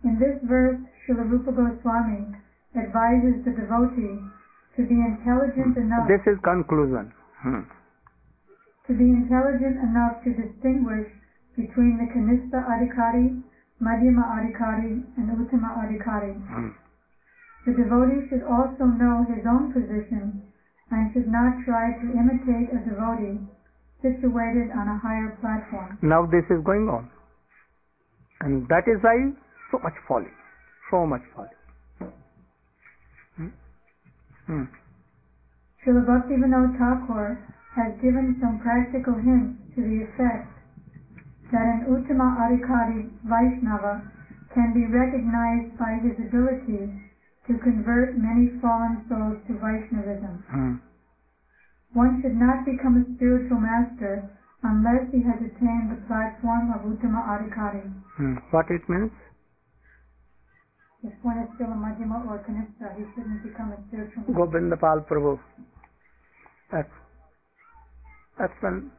In this verse, Srila Rupa Goswami advises the devotee to be intelligent enough. This is conclusion. To be intelligent enough to distinguish between the Kanistha-adhikari, Madhyama-adhikari, and Uttama-adhikari. The devotee should also know his own position and should not try to imitate a devotee situated on a higher platform. Now this is going on. And that is why so much folly. So much folly. Srila Bhaktivinoda Thakur has given some practical hints to the effect that an Uttama-adhikari Vaisnava can be recognized by his ability to convert many fallen souls to Vaishnavism. One should not become a spiritual master unless he has attained the platform of Uttama-adhikari. What it means? If one is still a Madhyama or Kanistha, he shouldn't become a spiritual master. Govindapal Prabhu. That's when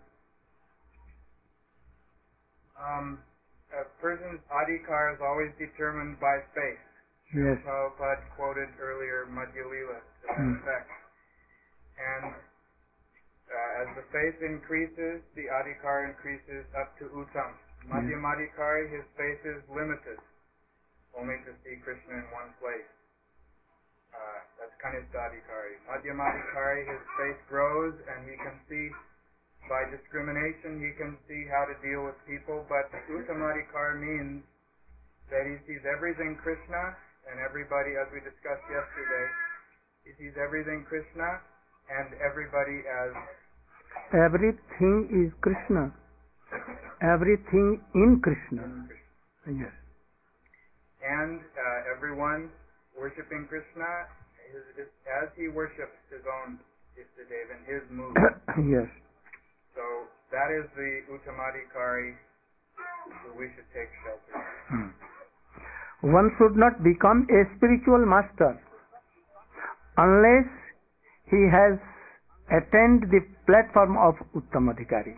a person's adhikar is always determined by space. yes. Prabhupada quoted earlier Madhya Lila to that effect. And as the faith increases, the adhikar increases up to Uttam. Madhyamadhikari, his faith is limited, only to see Krishna in one place. That's Kanistha-adhikari. Madhyamadhikari, his faith grows and he can see by discrimination, he can see how to deal with people, but Uttama-adhikari means that he sees everything Krishna and everybody, as we discussed yesterday, he sees everything Krishna and everybody as... Everything is Krishna. Everything in Krishna. Yes. And everyone worshipping Krishna as he worships his own Istadev in his mood. Yes. So that is the Uttama-adhikari who we should take shelter. One should not become a spiritual master unless he has attained the platform of Uttama-adhikari.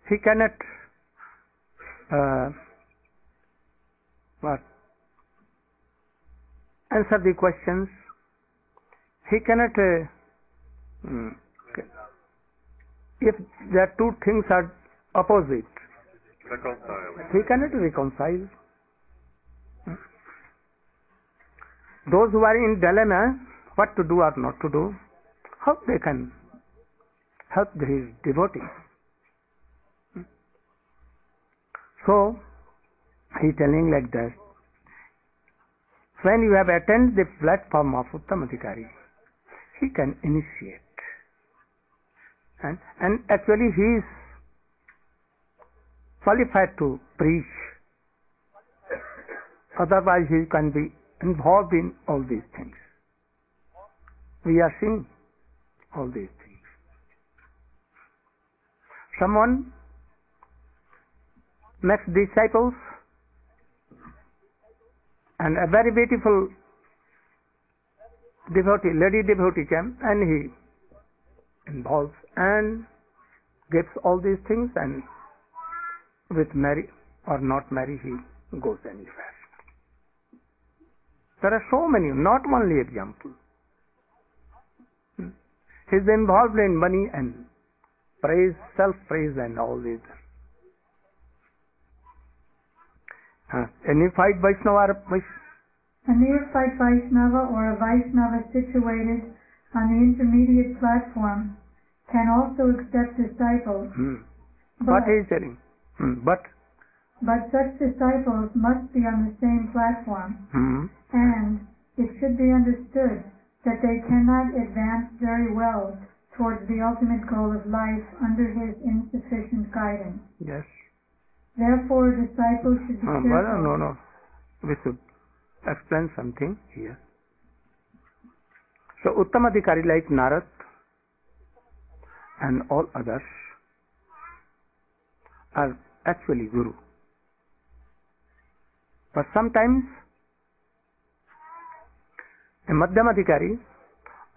He cannot answer the questions. He cannot if the two things are opposite, he cannot reconcile. Those who are in dilemma, what to do or not to do, how they can help his devotees. So, he is telling like that, when you have attained the platform of Uttama-adhikari, he can initiate. And actually he is qualified to preach. Otherwise he can be involved in all these things. We are seeing all these things. Someone makes disciples and a very beautiful devotee, lady devotee came and he involves and gives all these things, and with marry or not marry he goes anywhere. There are so many, not only examples. He is involved in money and praise, self-praise and all these. A neophyte Vaisnava or a Vaisnava situated on the intermediate platform can also accept disciples. What he is telling? But such disciples must be on the same platform, and it should be understood that they cannot advance very well towards the ultimate goal of life under his insufficient guidance. Yes. Therefore, disciples should be careful. No. We should explain something here. So, Uttama-adhikari like Narad and all others are actually Guru. But sometimes a Madhyama-adhikari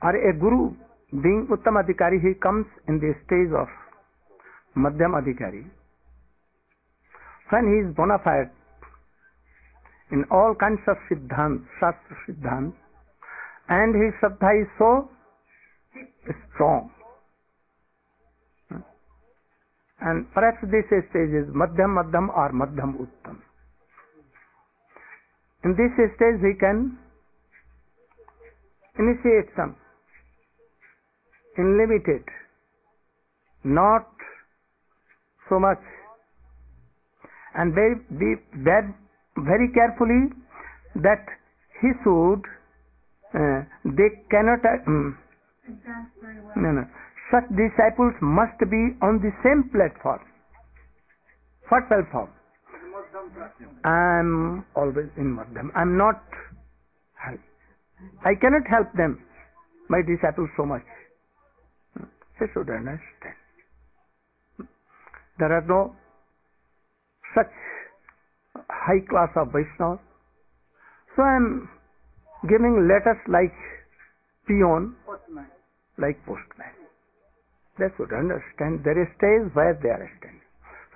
or a Guru being Uttama-adhikari, he comes in the stage of Madhyama-adhikari. When he is bona fide in all kinds of siddhants, shastra siddhants, and his Shraddha is so strong. And perhaps this stage is Madhyam Madhyam or Madhyam Uttam. In this stage he can initiate some unlimited, not so much, and be very carefully that he should, they cannot, no, such disciples must be on the same platform. What platform? I am always in Madhyam. I am not, I cannot help them, my disciples, so much. They should understand. There are no such high class of Vaisnavas. So I am giving letters like peon, like postman. They should understand there is stage where they are standing.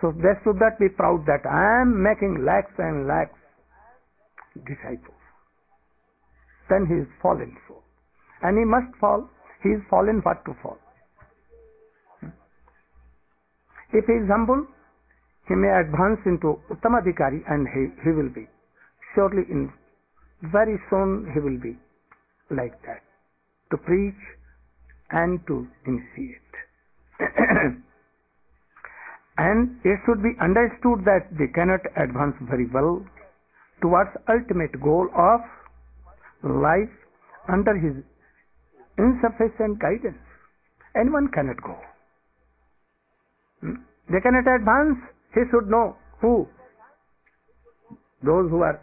So they should not be proud that I am making lakhs and lakhs disciples. Then he is fallen soul. And he must fall. He is fallen what to fall. If he is humble, he may advance into Uttama-adhikari, and he will be. Surely very soon he will be like that, to preach and to initiate. And it should be understood that they cannot advance very well towards ultimate goal of life under his insufficient guidance. Anyone cannot go. They cannot advance. He should know who. Those who are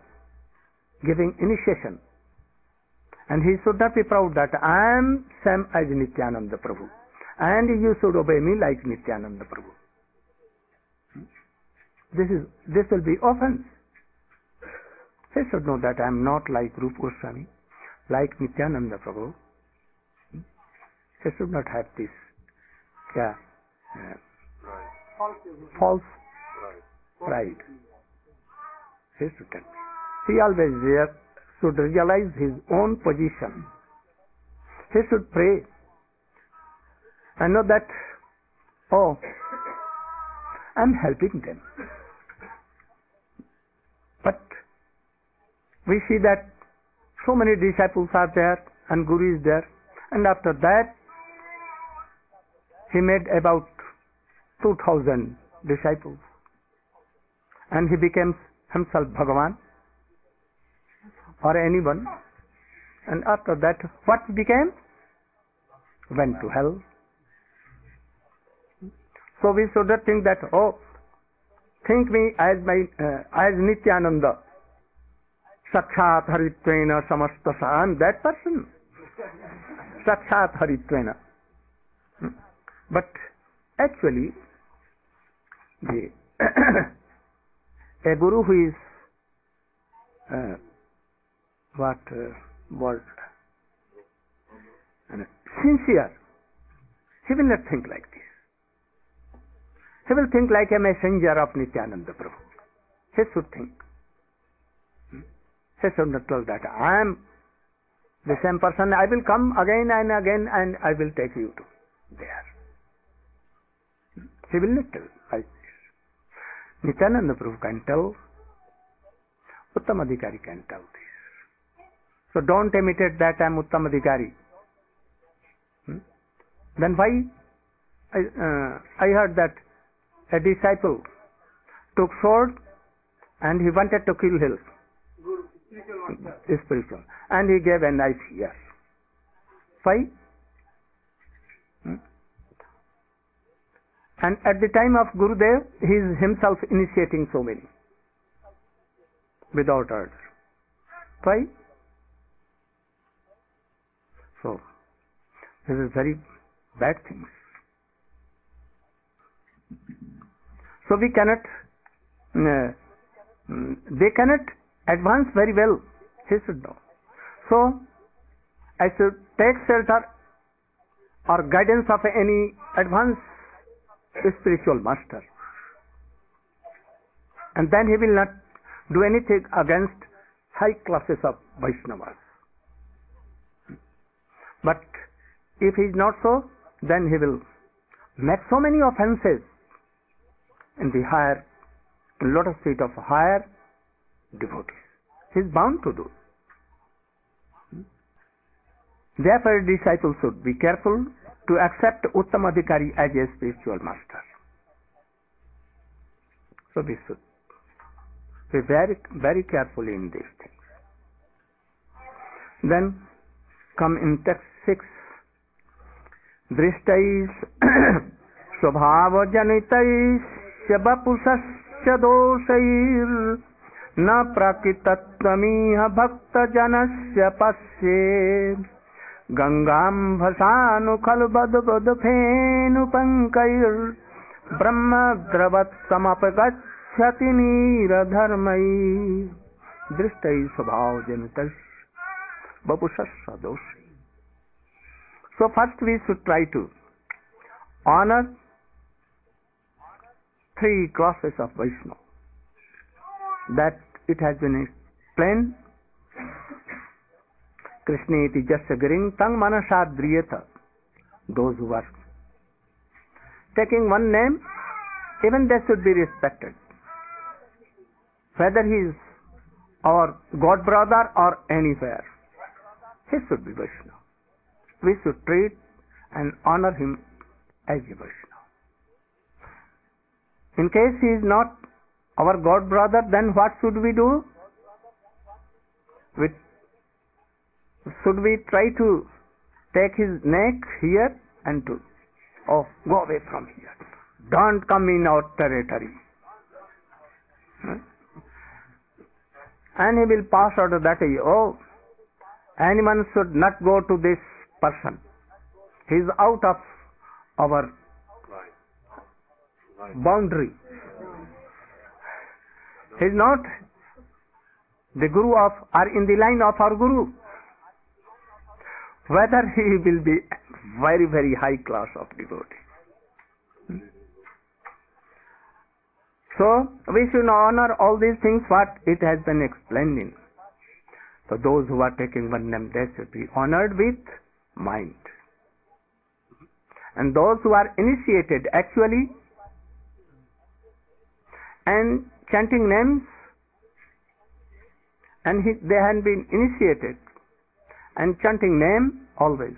giving initiation. And he should not be proud that I am same as Nityananda Prabhu, and you should obey me like Nityananda Prabhu. This will be offense. He should know that I am not like Rupa Goswami, like Nityananda Prabhu. He should not have this false pride. He shouldn't. He always should realize his own position. He should pray and know that, oh, I am helping them. But we see that so many disciples are there and Guru is there, and after that he made about 2,000 disciples, and he became himself Bhagavan or anyone, and after that what became? Went to hell. So we should not think that, oh, think me as as Nityananda, Sakshat Haritvena Samastasa, I am that person. Sakshat Haritvena. But actually, a guru who is sincere, he will not think like this. He will think like a messenger of Nityananda Prabhu. He should think. He should not tell that I am the same person, I will come again and again and I will take you to there. He will not tell like this. Nityananda Prabhu can tell, Uttama-adhikari can tell this. So don't imitate that I am Uttama-adhikari. Then why? I heard that a disciple took sword and he wanted to kill him. Spiritual. And he gave a knife here. Why? And at the time of Gurudev, he is himself initiating so many without order. Why? So, this is very bad things. So we cannot, they cannot advance very well. He should know. So, I should take shelter or guidance of any advanced spiritual master. And then he will not do anything against high classes of Vaisnavas. But if he is not so, then he will make so many offenses in the higher lotus feet of higher devotees. He is bound to do. Therefore, disciples should be careful to accept Uttama-adhikari as a spiritual master. So we should be very, very careful in these things. Then come in text 6. Drishtais स्वभावजनितैः वपुषश्च दोषैर् न प्रकृतत्वमिह भक्तजनस्य पश्ये गंगां भसानु खलु बदबदफेनुपङ्कैर् ब्रह्मद्रवत्तमपगच्छति नीरधर्मैः दृष्टैः स्वभावजनितैः वपुषश्च दोषैः. So first we should try to honor three classes of Vaishnava. That it has been explained. Krishna iti jasya giring tang manasadriyata. Those who are taking one name, even they should be respected. Whether he is our God brother or anywhere, he should be Vaishnava. We should treat and honor him as a Vaishnava. In case he is not our God brother, then what should we do? Should we try to take his neck here and to, go away from here. Don't come in our territory. And he will pass out of that, anyone should not go to this person. He is out of our boundary. He is not the Guru of, or in the line of our Guru. Whether he will be very, very high class of devotee. So, we should honor all these things what it has been explained in. So, those who are taking one name, they should be honored with mind. And those who are initiated actually and chanting names, and they have been initiated and chanting name always,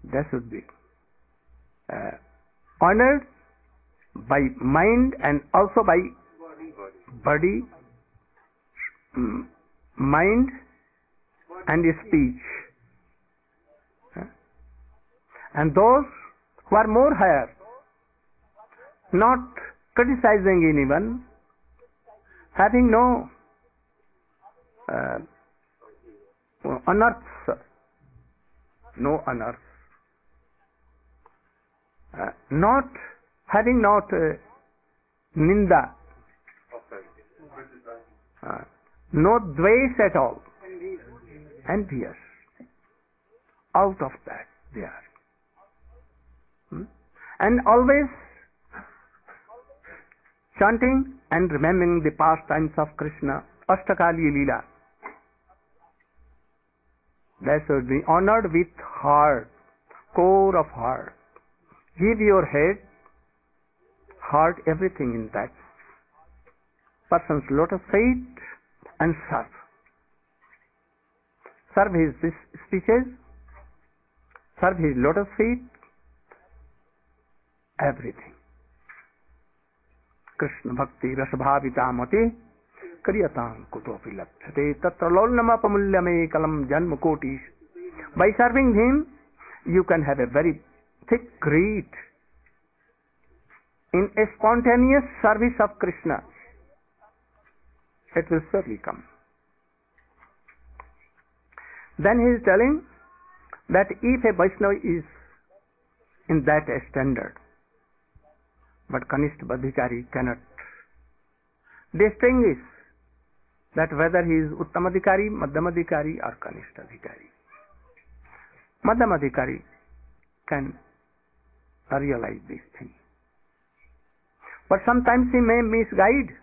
they should be honored by mind and also by body, mind and speech. And those who are more higher, not criticizing anyone, having no unearths, not having ninda, no dvesh at all, envious, out of that they are. And always chanting and remembering the pastimes of Krishna, Ashtakali Leela. They should be honored with heart, core of heart. Give your head, heart, everything in that person's lotus feet and serve. Serve his speeches, serve his lotus feet, everything. Krishna Bhakti Rasabhavitamati Kriyatam Kutopi Lapsate Tatra Lolnamapamulyame Kalam Janmakotis. By serving him, you can have a very thick greed in a spontaneous service of Krishna. It will surely come. Then he is telling that if a Vaishnava is in that standard, but Vaisnava-adhikari cannot distinguish that whether he is Uttama-adhikari, Madhyama-adhikari or Kanishta-adhikari. Madhyama-adhikari can realize these things. But sometimes he may misguide.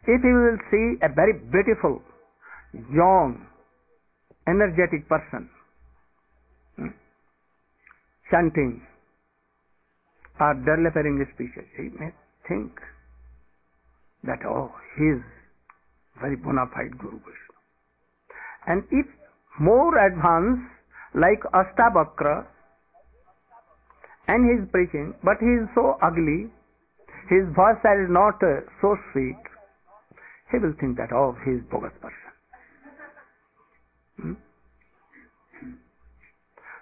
If he will see a very beautiful, young, energetic person chanting or delivering speeches, he may think that, oh, he is very bona fide Guru Vaishnava. And if more advanced, like Astabakra, and he is preaching, but he is so ugly, his voice is not so sweet, he will think that, oh, he is bogus person.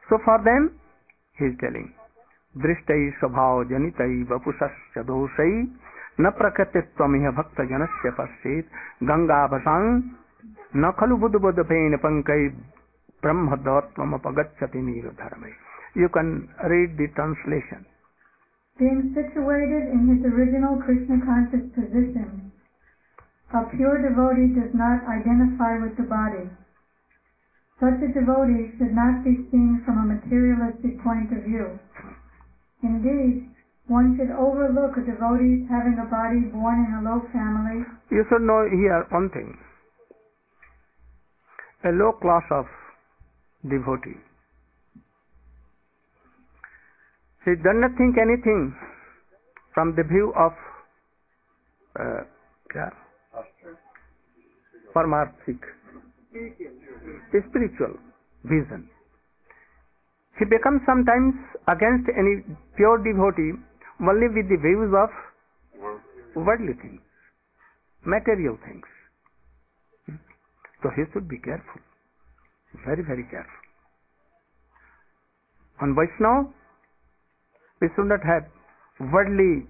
So for them, he is telling, Drishtai Swabhav Janitai Vapusasya Doshai Na Prakatittvamiha Bhakta Janasya Paschet Ganga Bhasang Na Khalu Buddha Buddha Pain Pankai Brahma Dhartvam Apagacchati Nirodharamai. You can read the translation. Being situated in his original Krishna conscious position, a pure devotee does not identify with the body. Such a devotee should not be seen from a materialistic point of view. Indeed, one should overlook a devotee having a body born in a low family. You should know here one thing. A low class of devotee, he does not think anything from the view of Paramarthik, spiritual vision. He becomes sometimes against any pure devotee only with the views of worldly things, material things. So he should be careful, very, very careful. On Vaishnava, we should not have worldly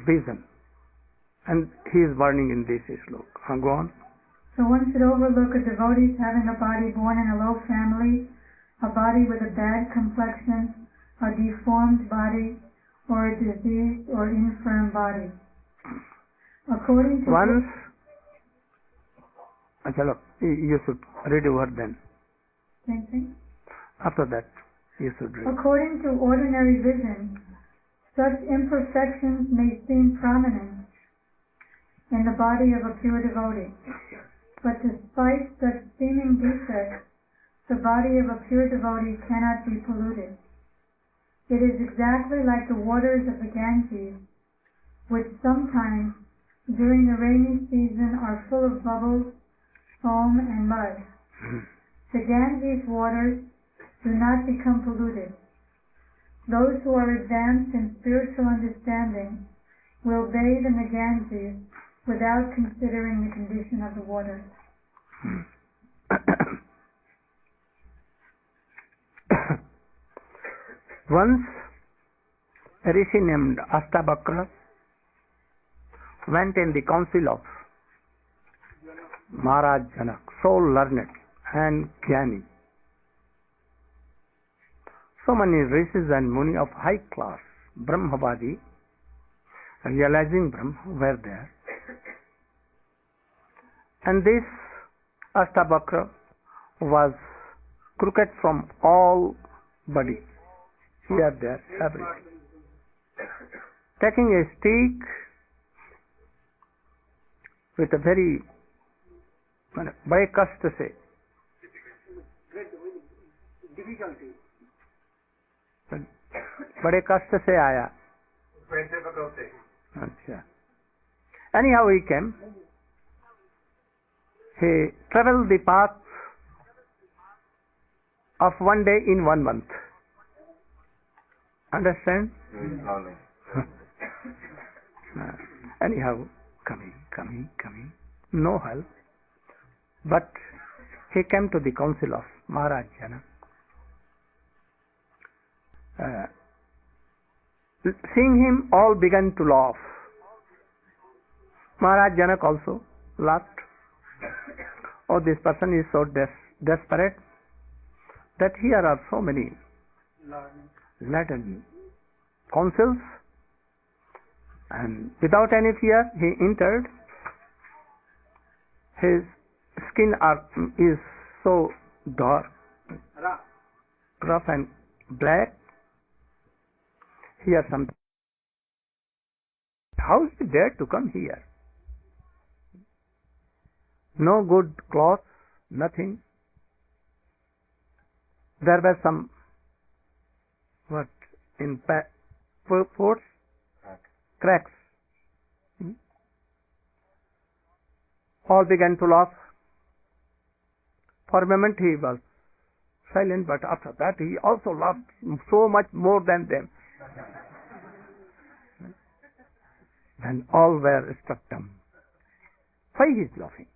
vision. And he is warning in this sloka. Go on. So one should overlook a devotee having a body born in a low family, a body with a bad complexion, a deformed body, or a diseased or infirm body. According to once, you should read over then. Same thing? After that, you should read. According to ordinary vision, such imperfections may seem prominent in the body of a pure devotee. But despite such seeming defects, the body of a pure devotee cannot be polluted. It is exactly like the waters of the Ganges, which sometimes during the rainy season are full of bubbles, foam, and mud. The Ganges waters do not become polluted. Those who are advanced in spiritual understanding will bathe in the Ganges without considering the condition of the water. Once a rishi named Astabakra went in the council of Maharaj Janak, so learned and jnani. So many rishis and muni of high class, Brahmavadi, realizing Brahma, were there. And this Astabakra was crooked from all body, here, there, everywhere. Taking a stick with a very बड़े कष्ट से बड़े कष्ट से आया. अच्छा. Anyhow he came. He traveled the path of one day in 1 month. Understand? Anyhow, coming. No help. But he came to the council of Maharaj Janak. Seeing him, all began to laugh. Maharaj Janak also laughed. Oh, this person is so desperate that here are so many Latin councils, and without any fear he entered. His skin is so dark, rough and black. Here something. How is he dare to come here? no good clothes, nothing. There were some, in forts? Cracks. All began to laugh. For a moment he was silent, but after that he also laughed so much more than them. Then all were struck dumb. Why he is laughing?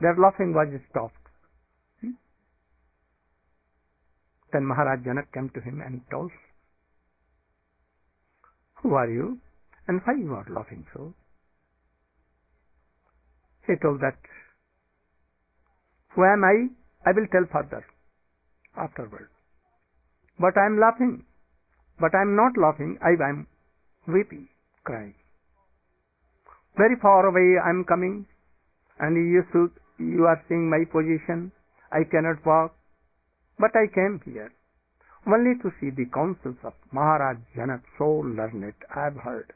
Their laughing was stopped. Then Maharaj Janak came to him and told, "Who are you and why you are laughing so?" He told that, "Who am I? I will tell further, afterward. But I am laughing. But I am not laughing, I am weeping, crying. Very far away I am coming, and you are seeing my position. I cannot walk, but I came here only to see the counsels of Maharaj Janak, so learned, I have heard.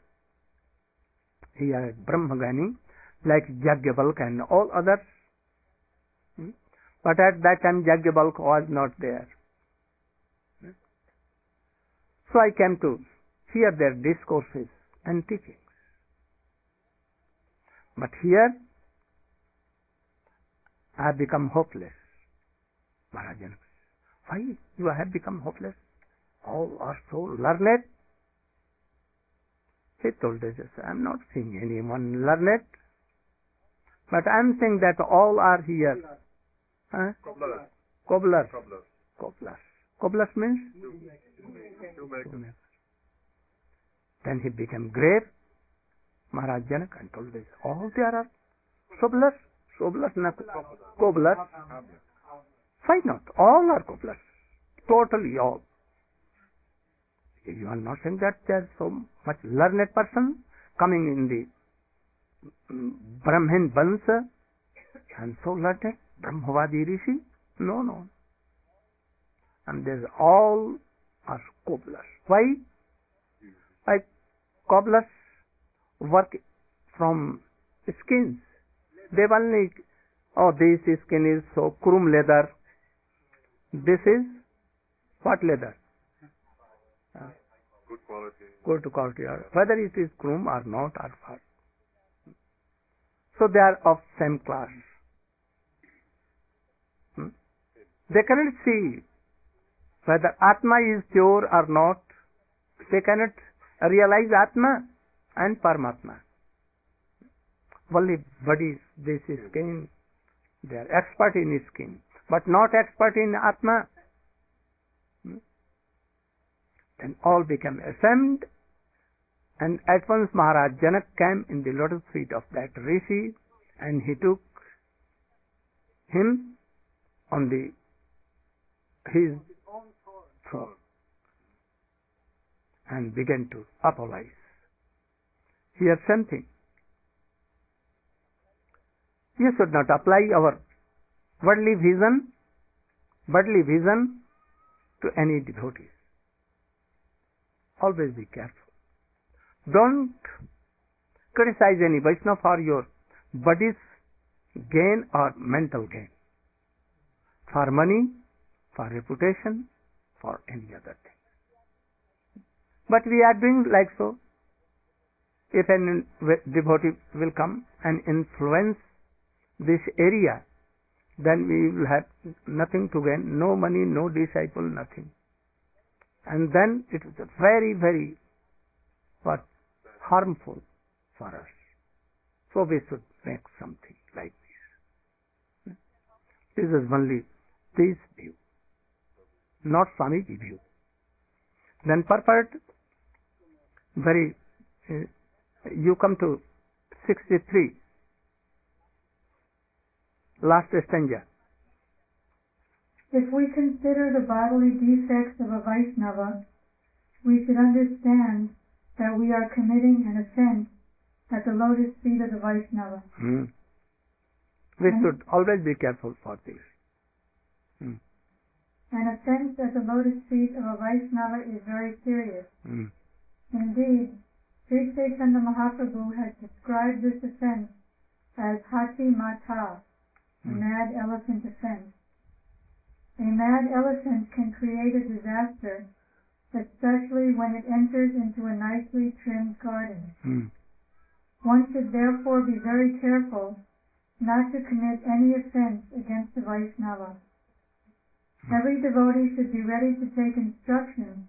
He is Brahmagani, like Yajnavalkya and all others. But at that time Yajnavalkya was not there. So I came to hear their discourses and teachings. But here I have become hopeless." Maharaj Janak, "Why you have become hopeless? All are so learned." He told us, "I am not seeing anyone learned, but I am saying that all are here." Cobblers. Cobblers means? Shoemaker. Then he became grave, Maharaj Janak, and told us, "All there are cobblers. Cobblers. Why not? All are cobblers. Totally all. You are not saying that there is so much learned person coming in the Brahmin Vansha and so learned, Brahmavadi Rishi? No. And there's all are cobblers. Why? Like cobblers work from skins. They only, this skin is so krum leather. This is what leather? Good quality. Whether it is krum or not or what. So they are of same class. They cannot see whether Atma is pure or not. They cannot realize Atma and Paramatma. Only bodies, this is skin. They are expert in skin, but not expert in Atma. Then all became ashamed, and at once Maharaj Janak came in the lotus feet of that Rishi, and he took him on his throne and began to apologize. Here something. You should not apply our worldly vision to any devotees. Always be careful. Don't criticize any Vaishnava for your body's gain or mental gain. For money, for reputation, for any other thing. But we are doing like so. If an devotee will come and influence this area, then we will have nothing to gain, no money, no disciple, nothing. And then it is very, very harmful for us. So we should make something like this. This is only this view, not Swamiji view. Then purport, you come to 63, last stanza. If we consider the bodily defects of a Vaisnava, we should understand that we are committing an offense at the lotus feet of the Vaisnava. We should always be careful for this. An offense at the lotus feet of a Vaisnava is very serious. Indeed, Sri Chaitanya Mahaprabhu has described this offense as Hati Mata, a mad elephant offense. A mad elephant can create a disaster, especially when it enters into a nicely trimmed garden. One should therefore be very careful not to commit any offense against the Vaisnava. Every devotee should be ready to take instruction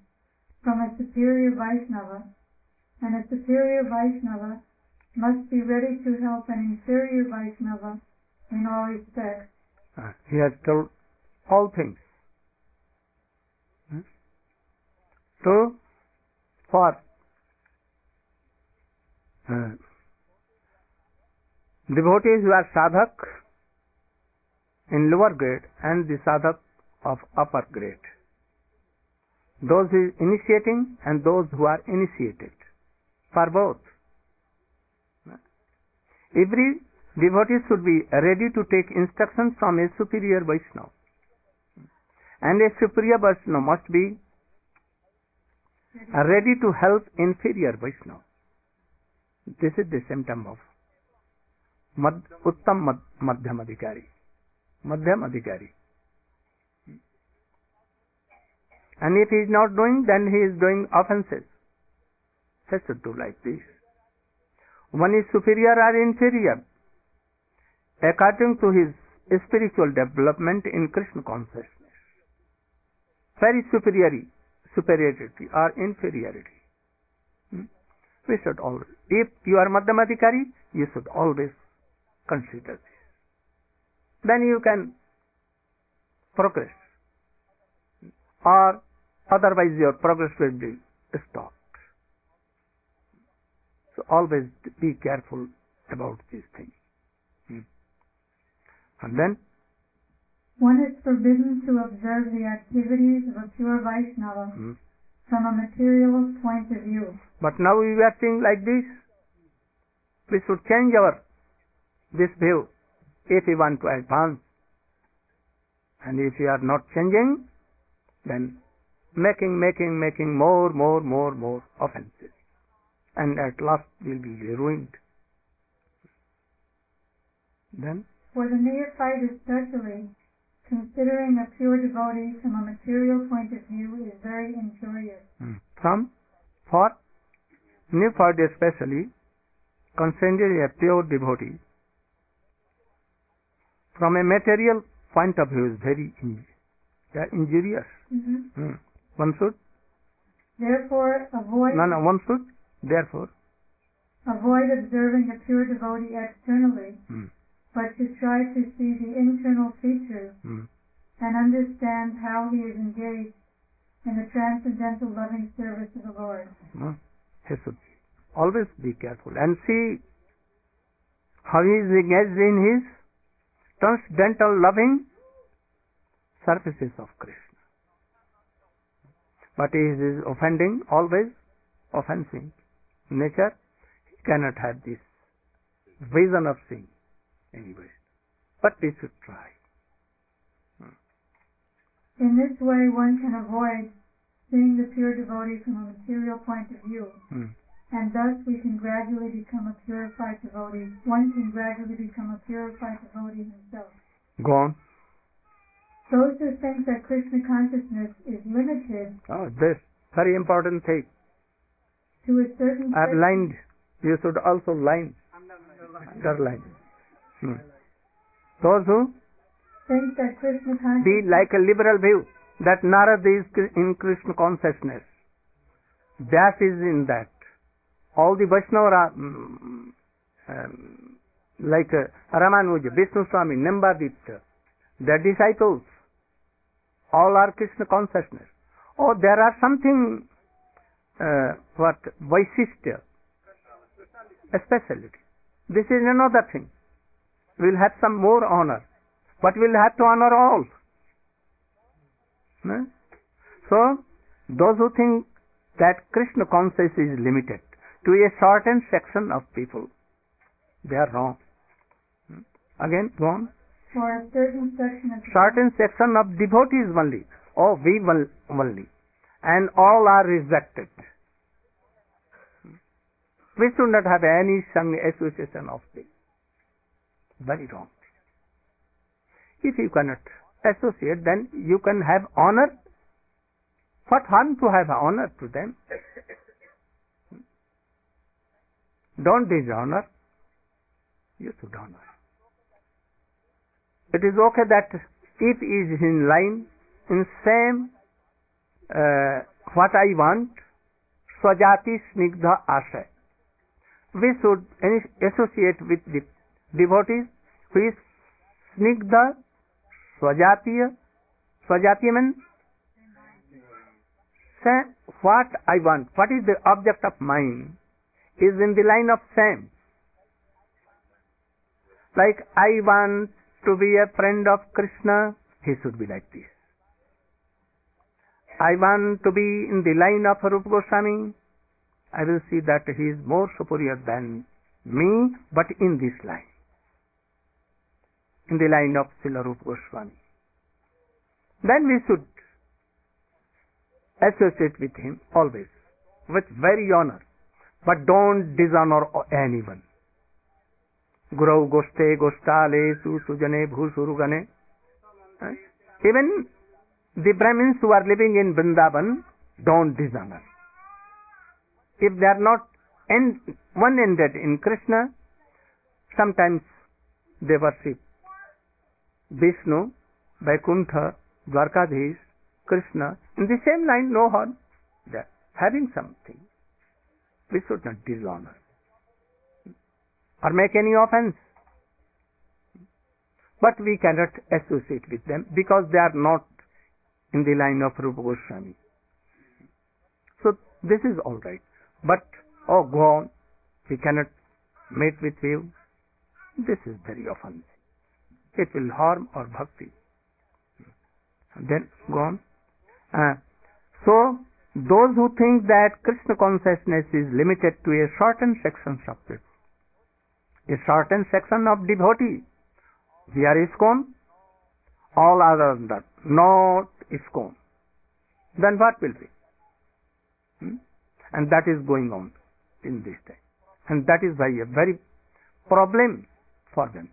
from a superior Vaisnava, and a superior Vaisnava must be ready to help an inferior Vaisnava in all respects. He has told all things. So, for devotees who are sadhak in lower grade and the sadhak of upper grade, those who are initiating and those who are initiated, for both, every devotee should be ready to take instructions from a superior Vaishnava, and a superior Vaishnava must be ready to help inferior Vaishnava. This is the symptom of Uttama-adhikari. Madhyam-adhikari. And if he is not doing, then he is doing offenses. He should do like this. One is superior or inferior according to his spiritual development in Krishna consciousness. Very superiority or inferiority. We should always, if you are Madhyam-adhikari, you should always consider this. Then you can progress, or otherwise your progress will be stopped. So always be careful about these things. And then one is forbidden to observe the activities of a pure Vaishnava from a material point of view. But now we are seeing like this. We should change this view if we want to advance. And if we are not changing, then making more offenses. And at last we will be ruined. Then, for the neophyte especially, considering a pure devotee from a material point of view is very injurious. For neophyte especially, considering a pure devotee from a material point of view is very injurious. One should therefore avoid avoid observing a pure devotee externally, but to try to see the internal features and understand how he is engaged in the transcendental loving service of the Lord. He should always be careful and see how he is engaged in his transcendental loving services of Krishna. But he is offending, always offending nature. He cannot have this vision of seeing anyway. But we should try. In this way one can avoid seeing the pure devotee from a material point of view. And thus we can gradually become a purified devotee. One can gradually become a purified devotee himself. Go on. Those who think that Krishna consciousness is limited this very important thing. To a certain I have lined. You should also underline. Those who think that Krishna consciousness be like a liberal view that Narada is in Krishna consciousness. That is in that. All the Vaishnava are like Ramanuja, Vishnu Swami, Nambadipta, their disciples, all are Krishna consciousness. Oh, there are something, Vaisistya, a speciality. This is another thing. We'll have some more honor, but we'll have to honor all. So, those who think that Krishna consciousness is limited to a certain section of people, they are wrong. Again, go on. For a certain section of devotees only, or we only, and all are rejected. We should not have any association of this. Very wrong. If you cannot associate, then you can have honor. What harm to have honor to them? Don't dishonor. You should honor. It is okay that it is in line, in same what I want, swajati snigdha ashay. We should associate with the devotees who is snigdha, swajatiya. Swajatiya means what I want, what is the object of mine, is in the line of same. Like I want to be a friend of Krishna, he should be like this. I want to be in the line of Rupa Goswami, I will see that he is more superior than me, but in this line. In the line of Srila Rupa Goswami. Then we should associate with him always, with very honor. But don't dishonor anyone. Gurau goste gostale susujane bhusurugane. Even the Brahmins who are living in Vrindavan, don't dishonor. If they are not one-ended in Krishna, sometimes they worship Vishnu, Vaikuntha, Dwarkadhish, Krishna. In the same line, no harm. They are having something. We should not dishonor or make any offense. But we cannot associate with them because they are not in the line of Rupa Goswami. So this is all right. But, oh, go on, we cannot meet with you. This is very offensive. It will harm our bhakti. Then, go on. So, those who think that Krishna consciousness is limited to a certain section of people, a certain section of devotees, we are ISKCON, all other than that, not ISKCON, then what will be? And that is going on in this time. And that is why a very problem for them.